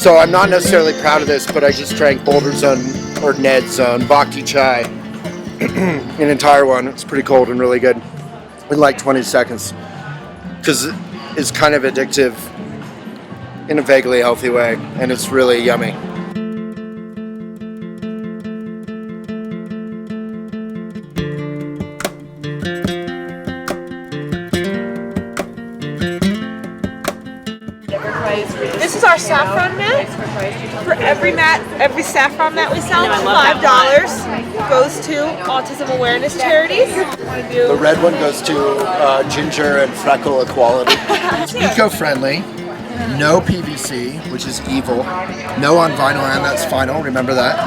So I'm not necessarily proud of this, but I just drank Boulder Zone or Ned Zone Bhakti Chai, an entire one. It's pretty cold and really good in like 20 seconds because it's kind of addictive in a vaguely healthy way, and it's really yummy. This is our saffron mat. For every saffron mat we sell, $5 goes to autism awareness charities. The red one goes to ginger and freckle equality. It's eco-friendly, no PVC, which is evil, no on vinyl, and that's final, remember that.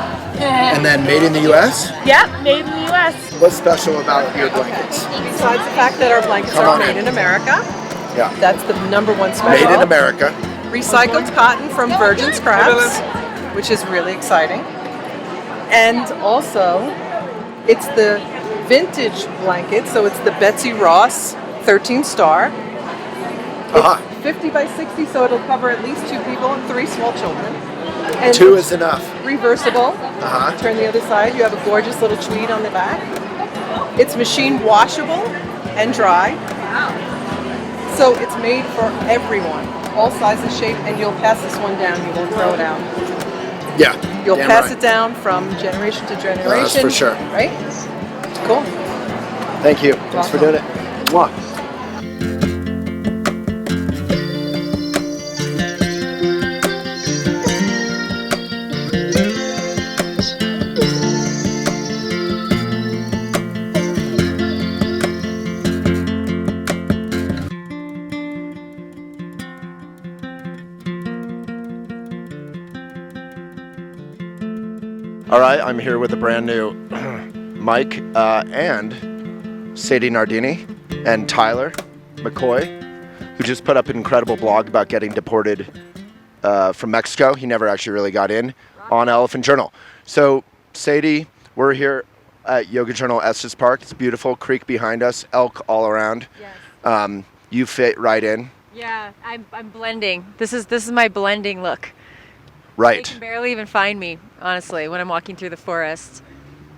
And then made in the US? Yep, made in the US. What's special about your blankets? Besides the fact that our blankets are made in America, yeah, that's the number one special. Made in America. Recycled cotton from virgin scraps, which is really exciting. And also, it's the vintage blanket, so it's the Betsy Ross 13 star. It's 50 by 60, so it'll cover at least 2 people and 3 small children. And 2 is enough. Reversible. Turn the other side. You have a gorgeous little tweed on the back. It's machine washable and dry. So it's made for everyone, all sizes, shape, and you'll pass this one down. You won't throw it out. Yeah. You'll pass it down from generation to generation. That's for sure. Right? Cool. Thank you. Thanks for doing it. Mwah. All right, I'm here with a brand new Mike and Sadie Nardini and Tyler McCoy, who just put up an incredible blog about getting deported from Mexico. He never actually really got in on Elephant Journal. So Sadie, we're here at Yoga Journal Estes Park. It's a beautiful creek behind us, elk all around. Yes. You fit right in. Yeah, I'm blending. This is my blending look. Right. You can barely even find me, honestly, when I'm walking through the forest.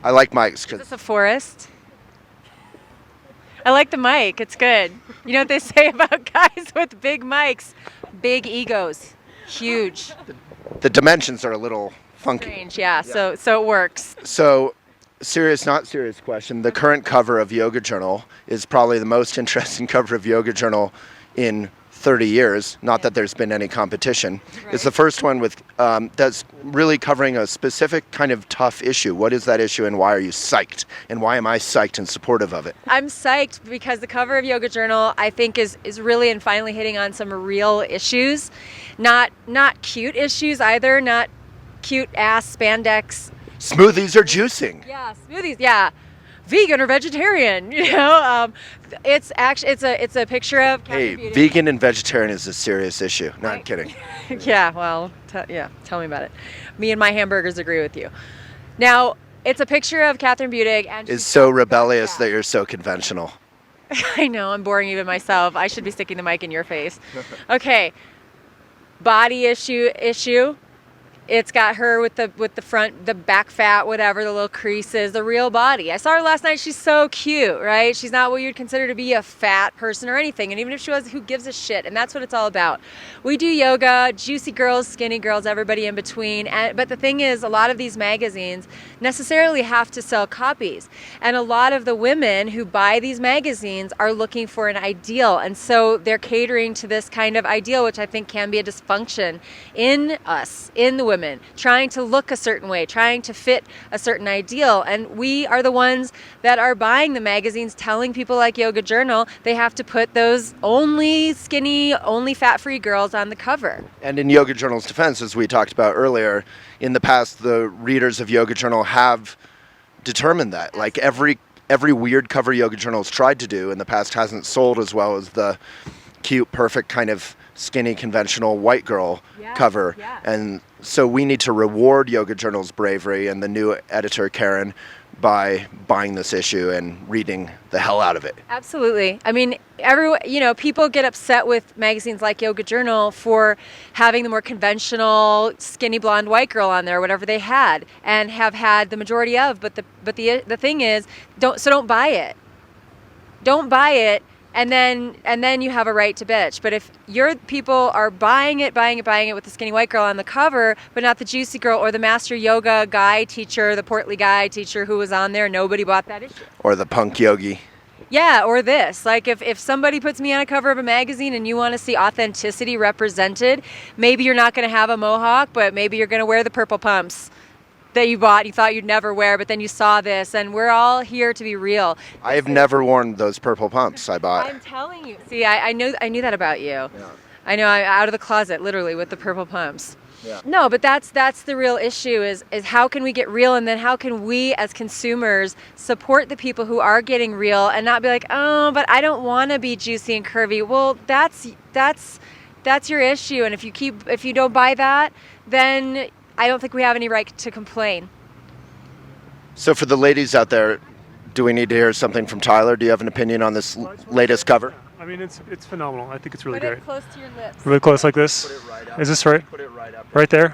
I like mics. Is this a forest? I like the mic. It's good. You know what they say about guys with big mics? Big egos. Huge. The dimensions are a little funky. Strange, yeah. So it works. So, serious, not serious question. The current cover of Yoga Journal is probably the most interesting cover of Yoga Journal in 30 years, not that there's been any competition. Right. It's the first one with that's really covering a specific kind of tough issue. What is that issue and why are you psyched? And why am I psyched and supportive of it? I'm psyched because the cover of Yoga Journal, I think, is really and finally hitting on some real issues. Not cute issues either, not cute ass spandex. Smoothies or juicing. Yeah, smoothies, yeah. Vegan or vegetarian, you know. It's actually it's a picture of Hey, vegan and vegetarian is a serious issue. No, I'm kidding. Yeah, well, tell me about it. Me and my hamburgers agree with you. Now, it's a picture of Catherine Budig, and is so rebellious that you're so conventional. I know, I'm boring even myself. I should be sticking the mic in your face. Okay, body issue. It's got her with the front, the back fat, whatever, the little creases, the real body. I saw her last night. She's so cute, right? She's not what you'd consider to be a fat person or anything. And even if she was, who gives a shit? And that's what it's all about. We do yoga, juicy girls, skinny girls, everybody in between. But the thing is, a lot of these magazines necessarily have to sell copies. And a lot of the women who buy these magazines are looking for an ideal. And so they're catering to this kind of ideal, which I think can be a dysfunction in us, in the women. Trying to look a certain way, trying to fit a certain ideal. And we are the ones that are buying the magazines, telling people like Yoga Journal they have to put those only skinny, only fat-free girls on the cover. And in Yoga Journal's defense, as we talked about earlier, in the past, the readers of Yoga Journal have determined that. Like every weird cover Yoga Journal's tried to do in the past hasn't sold as well as the cute, perfect kind of skinny, conventional white girl cover. Yeah. And so we need to reward Yoga Journal's bravery, and the new editor, Karen, by buying this issue and reading the hell out of it. Absolutely. I mean, people get upset with magazines like Yoga Journal for having the more conventional skinny blonde white girl on there, whatever they had, and have had the majority of. But the thing is, don't buy it. Don't buy it, and then you have a right to bitch. But if your people are buying it with the skinny white girl on the cover, but not the juicy girl or the master yoga guy teacher, the portly guy teacher who was on there, nobody bought that issue. Or the punk yogi. Yeah, or this. Like if somebody puts me on a cover of a magazine and you want to see authenticity represented, maybe you're not going to have a mohawk, but maybe you're going to wear the purple pumps that you bought, you thought you'd never wear, but then you saw this, and we're all here to be real. I have never worn those purple pumps I bought. I'm telling you. See, I knew that about you. Yeah. I know, I'm out of the closet, literally, with the purple pumps. Yeah. No, but that's the real issue is how can we get real, and then how can we as consumers support the people who are getting real and not be like, oh, but I don't want to be juicy and curvy. Well, that's your issue, and if you don't buy that, then I don't think we have any right to complain. So for the ladies out there, do we need to hear something from Tyler? Do you have an opinion on this latest cover? I mean, it's phenomenal. I think it's really Put great. it close to your lips. Really close like this. Is this right? Put it right up. Right there?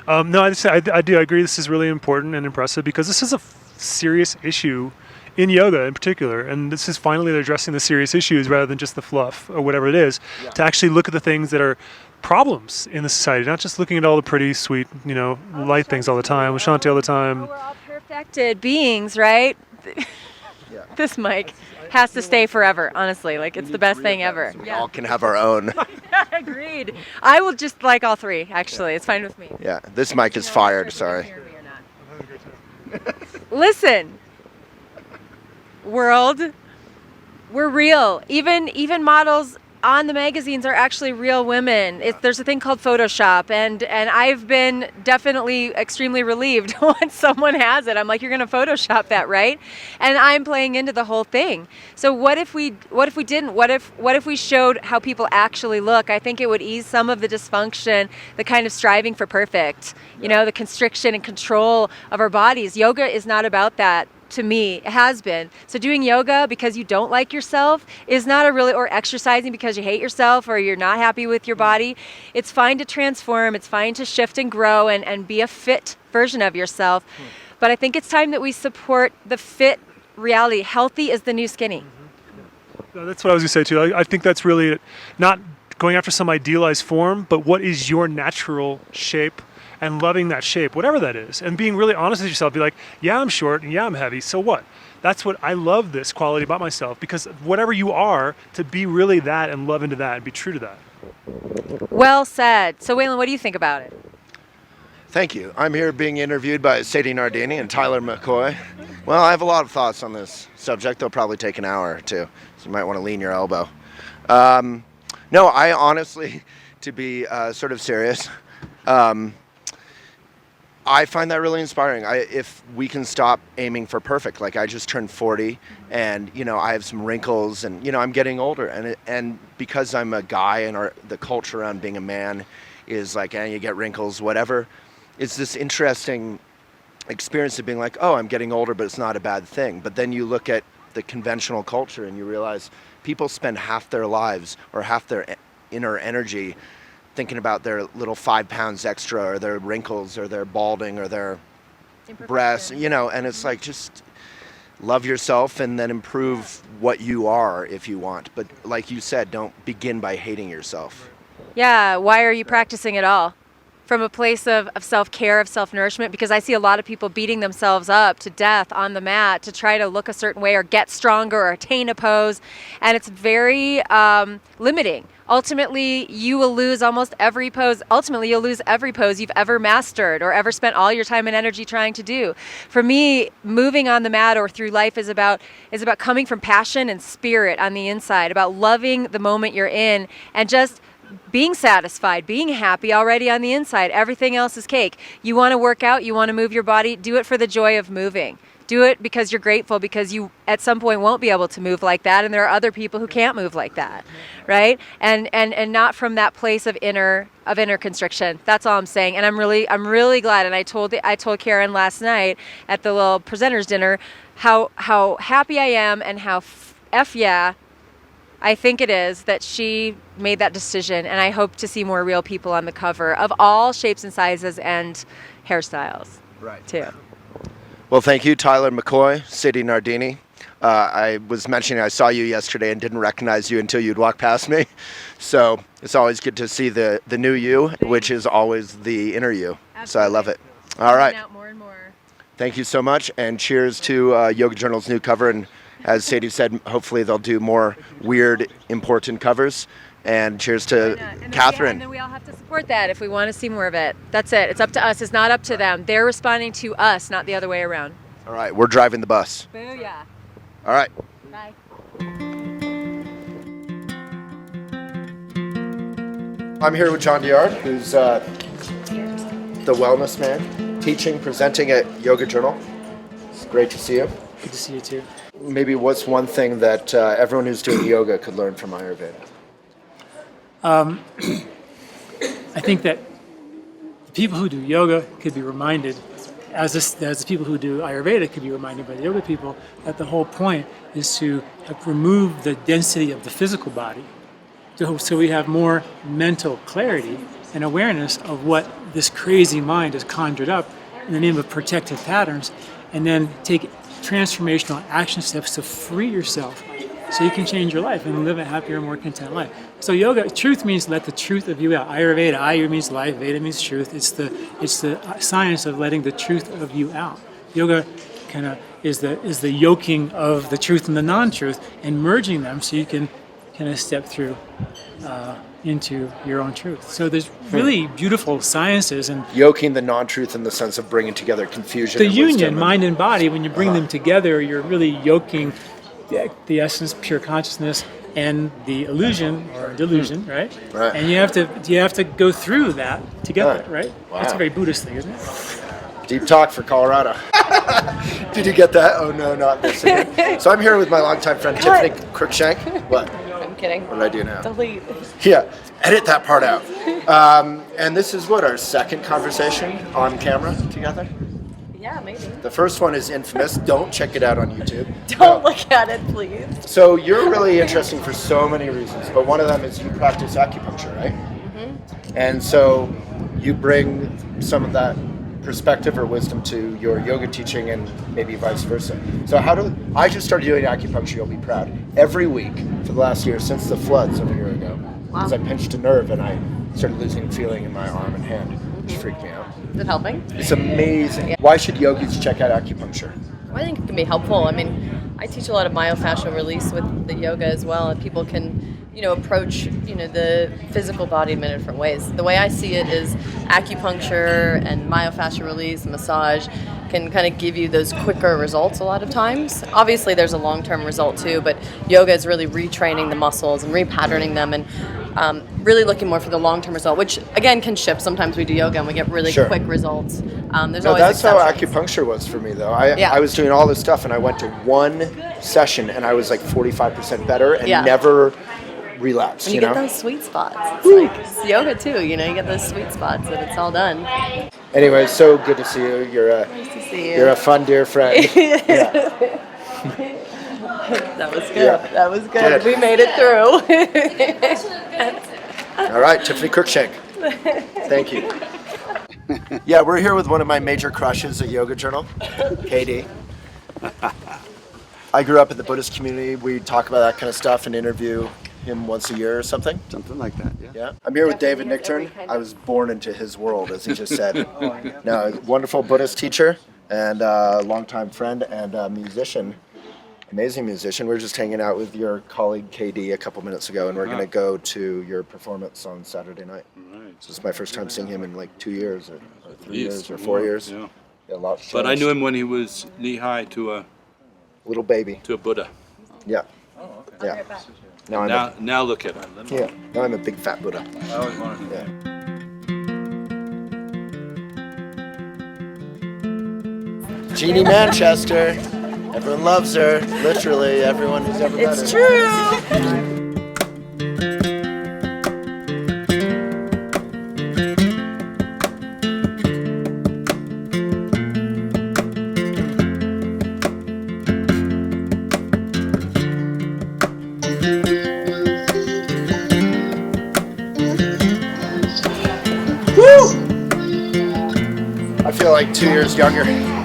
No, I do. I agree. This is really important and impressive because this is a serious issue in yoga in particular. And this is finally they're addressing the serious issues rather than just the fluff or whatever it is, to actually look at the things that are problems in the society, not just looking at all the pretty, sweet, light things all the time, Shanti all the time. We're all perfected beings, right? Yeah. This mic has to stay forever, honestly. Like, it's the best thing ever. So we all can have our own. Agreed. I will just like all three, actually. It's fine with me. Yeah, this mic is fired, sorry. Listen, world, we're real. Even models on the magazines are actually real women. There's a thing called Photoshop, and I've been definitely extremely relieved when someone has it. I'm like, you're going to Photoshop that, right? And I'm playing into the whole thing. So what if we didn't? What if we showed how people actually look? I think it would ease some of the dysfunction, the kind of striving for perfect, the constriction and control of our bodies. Yoga is not about that. To me, it has been. So doing yoga because you don't like yourself is not or exercising because you hate yourself or you're not happy with your body. It's fine to transform, it's fine to shift and grow and be a fit version of yourself. But I think it's time that we support the fit reality. Healthy is the new skinny. No, that's what I was going to say too. I think that's really not going after some idealized form, but what is your natural shape and loving that shape, whatever that is, and being really honest with yourself. Be like, yeah, I'm short and yeah, I'm heavy. So what? That's what I love this quality about myself, because whatever you are, to be really that and love into that and be true to that. Well said. So Waylon, what do you think about it? Thank you. I'm here being interviewed by Sadie Nardini and Tyler McCoy. Well, I have a lot of thoughts on this subject. They'll probably take an hour or two, so you might want to lean your elbow. No, I honestly, to be sort of serious, I find that really inspiring. If we can stop aiming for perfect, like I just turned 40 and, I have some wrinkles and, I'm getting older. And because I'm a guy and the culture around being a man is like, you get wrinkles, whatever. It's this interesting experience of being like, oh, I'm getting older, but it's not a bad thing. But then you look at the conventional culture and you realize people spend half their lives or half their inner energy thinking about their little 5 pounds extra or their wrinkles or their balding or their breasts, and it's like, just love yourself and then improve what you are if you want. But like you said, don't begin by hating yourself. Yeah, why are you practicing at all? From a place of self-care, of self-nourishment, because I see a lot of people beating themselves up to death on the mat to try to look a certain way or get stronger or attain a pose, and it's very limiting. Ultimately, you will lose almost every pose. Ultimately, you'll lose every pose you've ever mastered or ever spent all your time and energy trying to do. For me, moving on the mat or through life is about coming from passion and spirit on the inside, about loving the moment you're in and just being satisfied, being happy already on the inside. Everything else is cake. You want to work out, you want to move your body, do it for the joy of moving. Do it because you're grateful, because you at some point won't be able to move like that, and there are other people who can't move like that, right? And not from that place of inner constriction. That's all I'm saying. And I'm really glad. And I told Karen last night at the little presenters dinner how happy I am and how yeah I think it is that she made that decision. And I hope to see more real people on the cover of all shapes and sizes and hairstyles. Right. Too. Well, thank you, Tyler McCoy, Sadie Nardini. I was mentioning I saw you yesterday and didn't recognize you until you'd walk past me. So it's always good to see the new you, which is always the inner you. Absolutely. So I love it. All right. Out more and more. Thank you so much. And cheers to Yoga Journal's new cover. And as Sadie said, hopefully they'll do more weird, important covers. And cheers to Catherine. And then we all have to support that if we want to see more of it. That's it. It's up to us. It's not up to them. They're responding to us, not the other way around. All right. We're driving the bus. Booyah. All right. Bye. I'm here with John Diard, who's the wellness man, teaching, presenting at Yoga Journal. It's great to see you. Good to see you too. Maybe what's one thing that everyone who's doing yoga could learn from Ayurveda? I think that the people who do yoga could be reminded, as the people who do Ayurveda could be reminded by the yoga people, that the whole point is to remove the density of the physical body, so we have more mental clarity and awareness of what this crazy mind has conjured up in the name of protective patterns, and then take transformational action steps to free yourself so you can change your life and live a happier, more content life. So yoga, truth means let the truth of you out. Ayurveda, Ayur means life, Veda means truth. It's the science of letting the truth of you out. Yoga kind of is the yoking of the truth and the non-truth and merging them so you can kind of step through into your own truth. So there's really beautiful sciences and Yoking the non-truth in the sense of bringing together confusion. the and union, wisdom mind and body. When you bring them together, you're really yoking the essence, pure consciousness, and the illusion or delusion, right? Right. And you have to go through that together, Right. right? Wow. That's a very Buddhist thing, isn't it? Deep talk for Colorado. Did you get that? Oh no, not this again. So I'm here with my longtime friend Tiffany Cruikshank. What? I'm kidding. What did I do now? Delete. Yeah, edit that part out. And this is what, our second conversation on camera together? Yeah, maybe. The first one is infamous. Don't check it out on YouTube. Don't look at it, please. So you're really interesting for so many reasons, but one of them is you practice acupuncture, right? Mm-hmm. And so you bring some of that perspective or wisdom to your yoga teaching and maybe vice versa. So I just started doing acupuncture, you'll be proud, every week for the last year since the floods of a year ago. Because I pinched a nerve and I started losing feeling in my arm and hand, which freaked me out. Is it helping? It's amazing. Why should yogis check out acupuncture? I think it can be helpful. I mean, I teach a lot of myofascial release with the yoga as well, and people can, approach, the physical body in many different ways. The way I see it is acupuncture and myofascial release, massage can kind of give you those quicker results a lot of times. Obviously, there's a long-term result too, but yoga is really retraining the muscles and repatterning them and really looking more for the long-term result, which again can shift. Sometimes we do yoga and we get really quick results. There's always that's how exceptions. acupuncture was for me, though. I was doing all this stuff, and I went to one session, and I was like 45% better, and never relapsed. And you get those sweet spots. It's like yoga too. You get those sweet spots, and it's all done. Anyway, so good to see you. Nice to see you. You're a fun, dear friend. Yeah. That was good. Yeah. That was good. We made it through. All right, Tiffany Cruikshank. Thank you. Yeah, we're here with one of my major crushes at Yoga Journal, KD. I grew up in the Buddhist community. We talk about that kind of stuff and interview him once a year or something. Something like that, yeah. Yeah. I'm here with David Nickturn. I was born into his world, as he just said. No, wonderful Buddhist teacher and a longtime friend and a musician. Amazing musician. We were just hanging out with your colleague KD a couple minutes ago, and we're going to go to your performance on Saturday night. Right. So it's my first time seeing him in like 2 years or 3 years or 4 years. Yeah. Yeah, lots But I knew him when he was knee-high to a little Buddha. Yeah. Yeah. Now look at him. Yeah. Now I'm a big fat Buddha. I always wanted Yeah. Jeannie Manchester. Everyone loves her. Literally, everyone who's ever met her. It's true. I feel like 2 years younger.